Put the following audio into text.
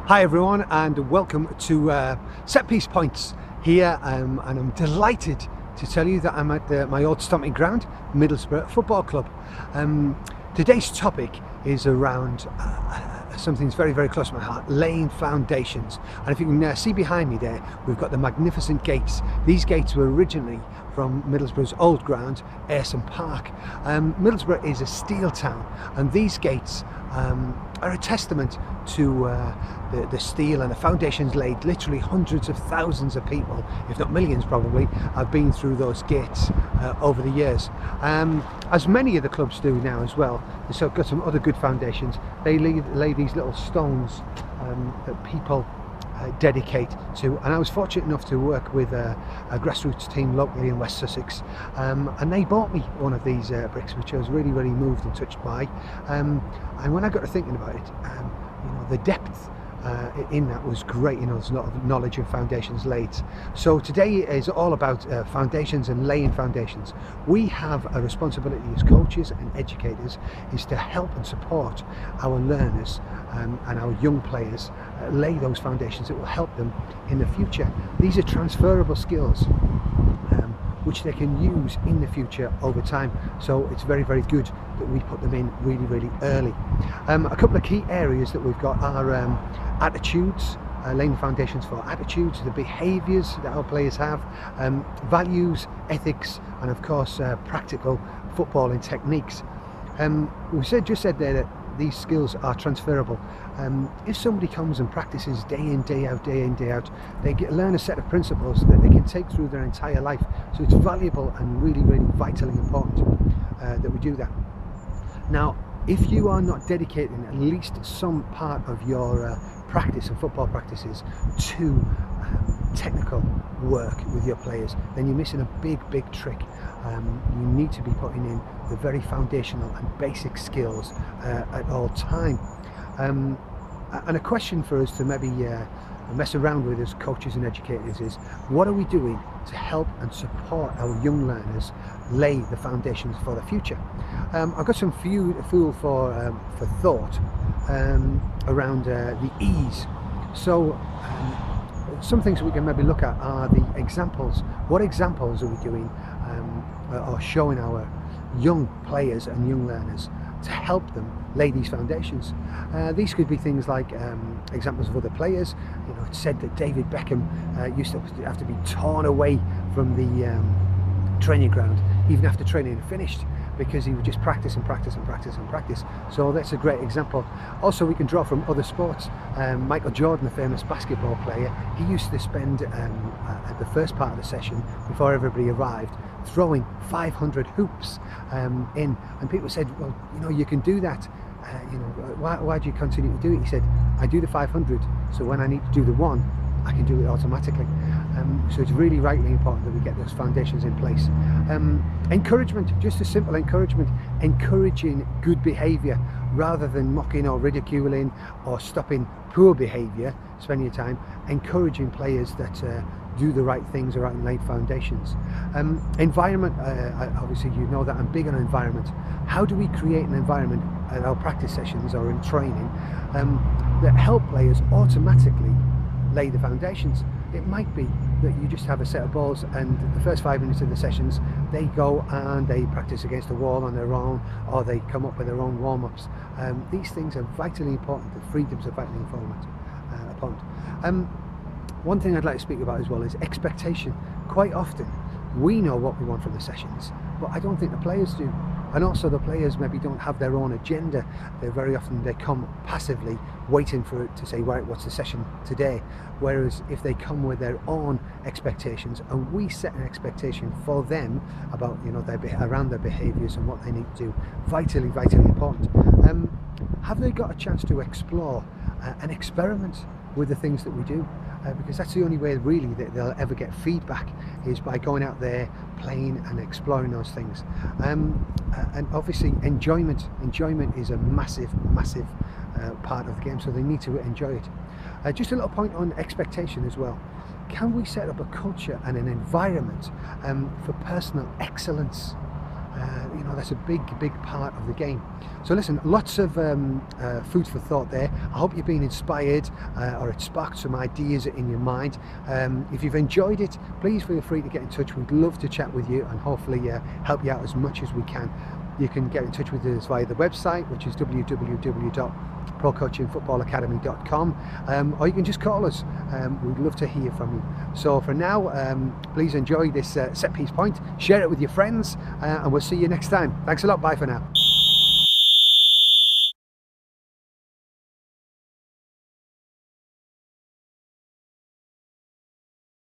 Hi everyone, and welcome to Set Piece Points here, and I'm delighted to tell you that I'm at my old stomping ground, Middlesbrough Football Club. Today's topic is around something that's very, very close to my heart: laying foundations. And if you can see behind me there, we've got the magnificent gates. These gates were originally from Middlesbrough's old ground, Ayresome Park. Middlesbrough is a steel town, and these gates are a testament to the steel and the foundations laid. Literally hundreds of thousands of people, if not millions probably, have been through those gates over the years, as many of the clubs do now as well. So got some other good foundations. They lay these little stones that people dedicate to, and I was fortunate enough to work with a grassroots team locally in West Sussex, and they bought me one of these bricks, which I was really, really moved and touched by. And when I got to thinking about it, the depth in that was great. There's a lot of knowledge of foundations laid. So today is all about foundations and laying foundations. We have a responsibility as coaches and educators is to help and support our learners and our young players lay those foundations that will help them in the future. These are transferable skills which they can use in the future over time. So it's very, very good that we put them in really, really early. A couple of key areas that we've got are attitudes, laying the foundations for attitudes, the behaviours that our players have, values, ethics, and of course practical footballing techniques. We just said there that these skills are transferable. If somebody comes and practices day in, day out, they learn a set of principles that they can take through their entire life. So it's valuable and really, really vitally important that we do that. Now, if you are not dedicating at least some part of your practice and football practices to technical work with your players, then you're missing a big, big trick. You need to be putting in the very foundational and basic skills at all time. And a question for us to maybe mess around with as coaches and educators is, what are we doing to help and support our young learners lay the foundations for the future? I've got some food for thought around the ease. So some things we can maybe look at are the examples. What examples are we doing or showing our young players and young learners to help them lay these foundations? These could be things like examples of other players. It's said that David Beckham used to have to be torn away from the training ground even after training had finished, because he would just practice and practice and practice and practice. So that's a great example. Also, we can draw from other sports. Michael Jordan, the famous basketball player, he used to spend at the first part of the session, before everybody arrived, throwing 500 hoops in, and people said, well, you can do that. Why do you continue to do it? He said, I do the 500, so when I need to do the one, I can do it automatically. So it's really rightly important that we get those foundations in place. Encouragement, just a simple encouragement, encouraging good behaviour rather than mocking or ridiculing or stopping poor behaviour. Spend your time encouraging players that do the right things around laid foundations. Environment, obviously you know that I'm big on environment. How do we create an environment at our practice sessions or in training that help players automatically lay the foundations? It might be that you just have a set of balls, and the first 5 minutes of the sessions they go and they practice against the wall on their own, or they come up with their own warm-ups. These things are vitally important. The freedoms are vitally important. One thing I'd like to speak about as well is expectation. Quite often we know what we want from the sessions, but I don't think the players do. And also the players maybe don't have their own agenda. Very often they come passively waiting for it to say, right, what's the session today? Whereas if they come with their own expectations and we set an expectation for them about around their behaviours and what they need to do, vitally, vitally important. Have they got a chance to explore and experiment with the things that we do? Because that's the only way really that they'll ever get feedback, is by going out there, playing and exploring those things. And obviously enjoyment is a massive part of the game, so they need to enjoy it. Just a little point on expectation as well. Can we set up a culture and an environment for personal excellence? You know, that's a big part of the game. So listen, lots of food for thought there. I hope you've been inspired, or it sparked some ideas in your mind. If you've enjoyed it, please feel free to get in touch. We'd love to chat with you and hopefully help you out as much as we can. You can get in touch with us via the website, which is www.procoachingfootballacademy.com, or you can just call us. We'd love to hear from you. So for now, please enjoy this set piece point, share it with your friends, and we'll see you next time. Thanks a lot. Bye for now.